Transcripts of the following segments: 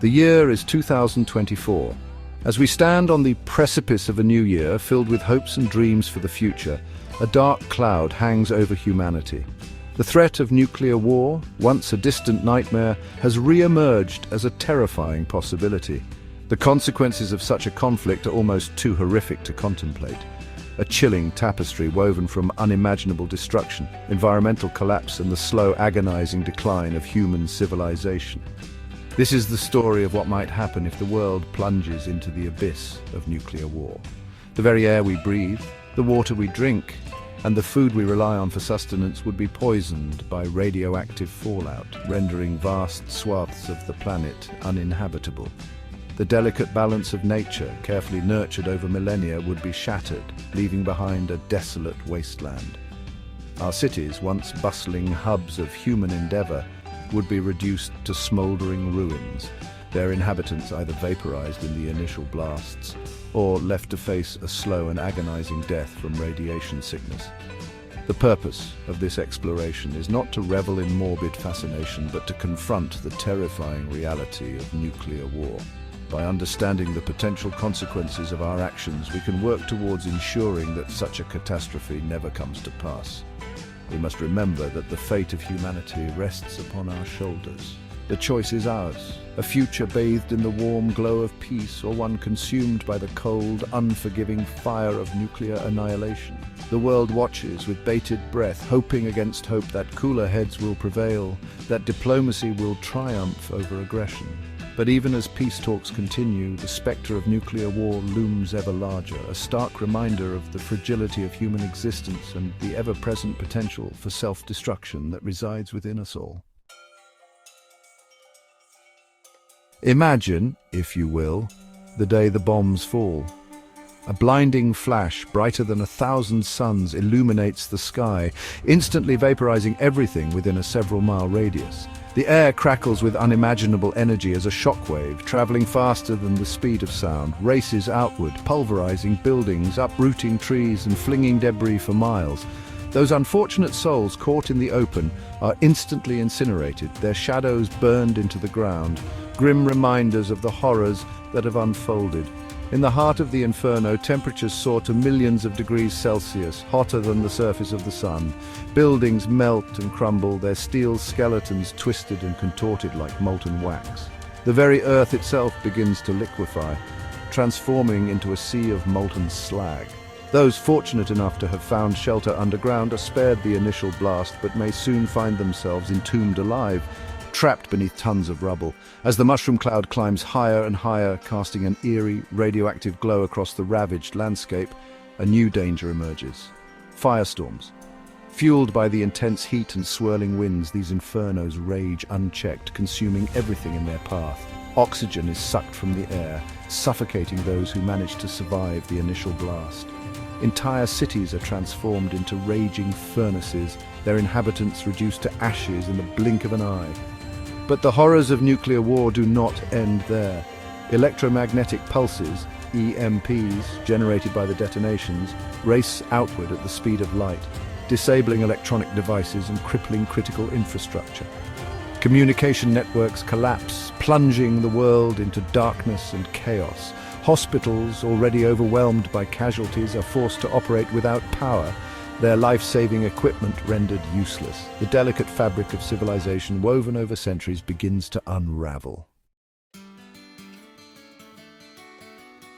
The year is 2024. As we stand on the precipice of a new year filled with hopes and dreams for the future, a dark cloud hangs over humanity. The threat of nuclear war, once a distant nightmare, has re-emerged as a terrifying possibility. The consequences of such a conflict are almost too horrific to contemplate. A chilling tapestry woven from unimaginable destruction, environmental collapse, and the slow, agonizing decline of human civilization. This is the story of what might happen if the world plunges into the abyss of nuclear war. The very air we breathe, the water we drink, and the food we rely on for sustenance would be poisoned by radioactive fallout, rendering vast swaths of the planet uninhabitable. The delicate balance of nature, carefully nurtured over millennia, would be shattered, leaving behind a desolate wasteland. Our cities, once bustling hubs of human endeavor, would be reduced to smoldering ruins, their inhabitants either vaporized in the initial blasts or left to face a slow and agonizing death from radiation sickness. The purpose of this exploration is not to revel in morbid fascination, but to confront the terrifying reality of nuclear war. By understanding the potential consequences of our actions, we can work towards ensuring that such a catastrophe never comes to pass. We must remember that the fate of humanity rests upon our shoulders. The choice is ours, a future bathed in the warm glow of peace, or one consumed by the cold, unforgiving fire of nuclear annihilation. The world watches with bated breath, hoping against hope that cooler heads will prevail, that diplomacy will triumph over aggression. But even as peace talks continue, the spectre of nuclear war looms ever larger, a stark reminder of the fragility of human existence and the ever-present potential for self-destruction that resides within us all. Imagine, if you will, the day the bombs fall. A blinding flash, brighter than 1,000 suns, illuminates the sky, instantly vaporizing everything within a several-mile radius. The air crackles with unimaginable energy as a shockwave, traveling faster than the speed of sound, races outward, pulverizing buildings, uprooting trees, and flinging debris for miles. Those unfortunate souls caught in the open are instantly incinerated, their shadows burned into the ground, grim reminders of the horrors that have unfolded. In the heart of the inferno, temperatures soar to millions of degrees Celsius, hotter than the surface of the sun. Buildings melt and crumble, their steel skeletons twisted and contorted like molten wax. The very earth itself begins to liquefy, transforming into a sea of molten slag. Those fortunate enough to have found shelter underground are spared the initial blast, but may soon find themselves entombed alive, trapped beneath tons of rubble. As the mushroom cloud climbs higher and higher, casting an eerie, radioactive glow across the ravaged landscape, a new danger emerges. Firestorms. Fueled by the intense heat and swirling winds, these infernos rage unchecked, consuming everything in their path. Oxygen is sucked from the air, suffocating those who manage to survive the initial blast. Entire cities are transformed into raging furnaces, their inhabitants reduced to ashes in the blink of an eye. But the horrors of nuclear war do not end there. Electromagnetic pulses, EMPs, generated by the detonations, race outward at the speed of light, disabling electronic devices and crippling critical infrastructure. Communication networks collapse, plunging the world into darkness and chaos. Hospitals, already overwhelmed by casualties, are forced to operate without power, their life-saving equipment rendered useless. The delicate fabric of civilization, woven over centuries, begins to unravel.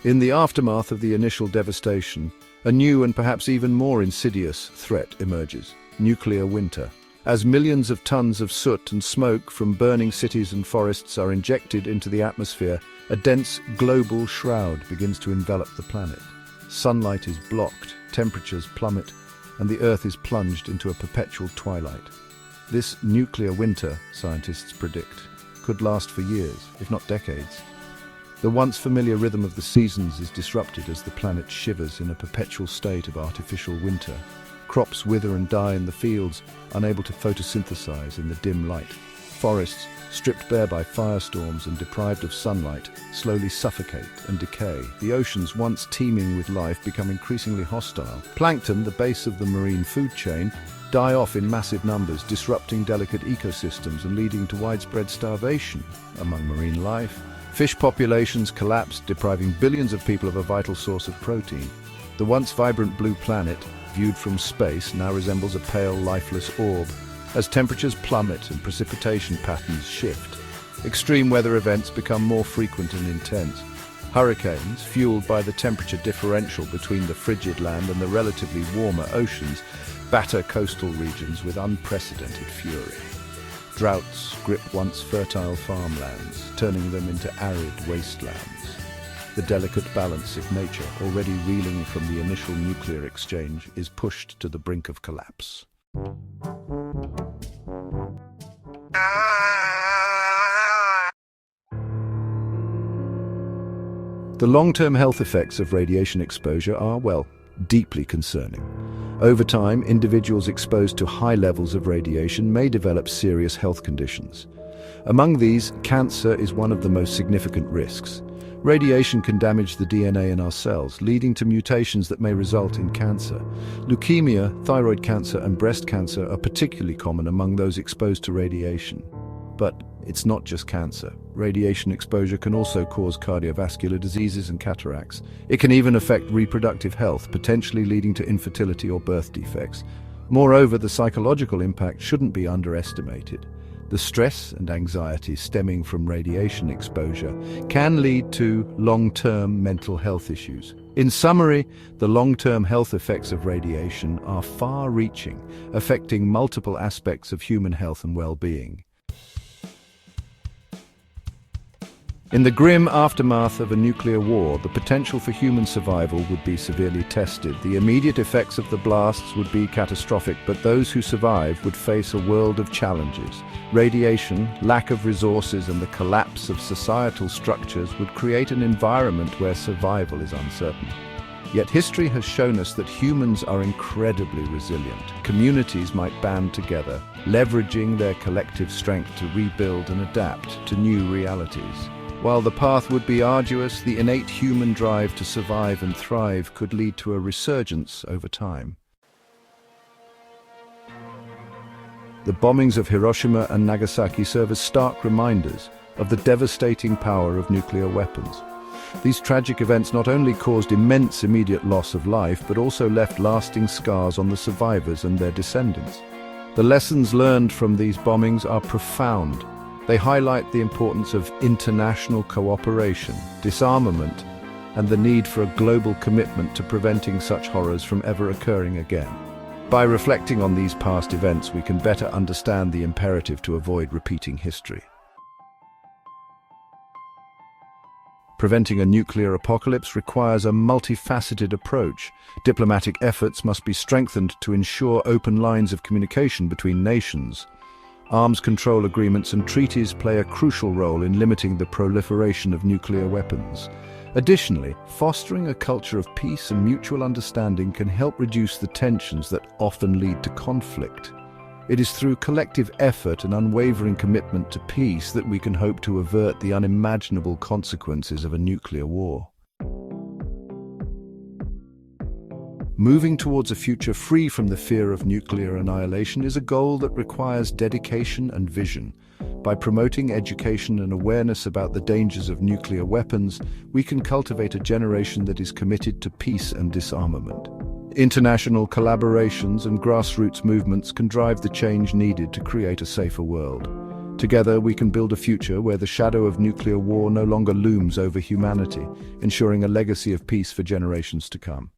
In the aftermath of the initial devastation, a new and perhaps even more insidious threat emerges: nuclear winter. As millions of tons of soot and smoke from burning cities and forests are injected into the atmosphere, a dense global shroud begins to envelop the planet. Sunlight is blocked, temperatures plummet, and the Earth is plunged into a perpetual twilight. This nuclear winter, scientists predict, could last for years, if not decades. The once familiar rhythm of the seasons is disrupted as the planet shivers in a perpetual state of artificial winter. Crops wither and die in the fields, unable to photosynthesize in the dim light. Forests, stripped bare by firestorms and deprived of sunlight, slowly suffocate and decay. The oceans, once teeming with life, become increasingly hostile. Plankton, the base of the marine food chain, die off in massive numbers, disrupting delicate ecosystems and leading to widespread starvation among marine life. Fish populations collapsed, depriving billions of people of a vital source of protein. The once vibrant blue planet, viewed from space, now resembles a pale, lifeless orb. As temperatures plummet and precipitation patterns shift, extreme weather events become more frequent and intense. Hurricanes, fueled by the temperature differential between the frigid land and the relatively warmer oceans, batter coastal regions with unprecedented fury. Droughts grip once fertile farmlands, turning them into arid wastelands. The delicate balance of nature, already reeling from the initial nuclear exchange, is pushed to the brink of collapse. The long-term health effects of radiation exposure are, well, deeply concerning. Over time, individuals exposed to high levels of radiation may develop serious health conditions. Among these, cancer is one of the most significant risks. Radiation can damage the DNA in our cells, leading to mutations that may result in cancer. Leukemia, thyroid cancer, and breast cancer are particularly common among those exposed to radiation. But it's not just cancer. Radiation exposure can also cause cardiovascular diseases and cataracts. It can even affect reproductive health, potentially leading to infertility or birth defects. Moreover, the psychological impact shouldn't be underestimated. The stress and anxiety stemming from radiation exposure can lead to long-term mental health issues. In summary, the long-term health effects of radiation are far-reaching, affecting multiple aspects of human health and well-being. In the grim aftermath of a nuclear war, the potential for human survival would be severely tested. The immediate effects of the blasts would be catastrophic, but those who survive would face a world of challenges. Radiation, lack of resources, and the collapse of societal structures would create an environment where survival is uncertain. Yet history has shown us that humans are incredibly resilient. Communities might band together, leveraging their collective strength to rebuild and adapt to new realities. While the path would be arduous, the innate human drive to survive and thrive could lead to a resurgence over time. The bombings of Hiroshima and Nagasaki serve as stark reminders of the devastating power of nuclear weapons. These tragic events not only caused immense immediate loss of life, but also left lasting scars on the survivors and their descendants. The lessons learned from these bombings are profound. They highlight the importance of international cooperation, disarmament, and the need for a global commitment to preventing such horrors from ever occurring again. By reflecting on these past events, we can better understand the imperative to avoid repeating history. Preventing a nuclear apocalypse requires a multifaceted approach. Diplomatic efforts must be strengthened to ensure open lines of communication between nations. Arms control agreements and treaties play a crucial role in limiting the proliferation of nuclear weapons. Additionally, fostering a culture of peace and mutual understanding can help reduce the tensions that often lead to conflict. It is through collective effort and unwavering commitment to peace that we can hope to avert the unimaginable consequences of a nuclear war. Moving towards a future free from the fear of nuclear annihilation is a goal that requires dedication and vision. By promoting education and awareness about the dangers of nuclear weapons, we can cultivate a generation that is committed to peace and disarmament. International collaborations and grassroots movements can drive the change needed to create a safer world. Together, we can build a future where the shadow of nuclear war no longer looms over humanity, ensuring a legacy of peace for generations to come.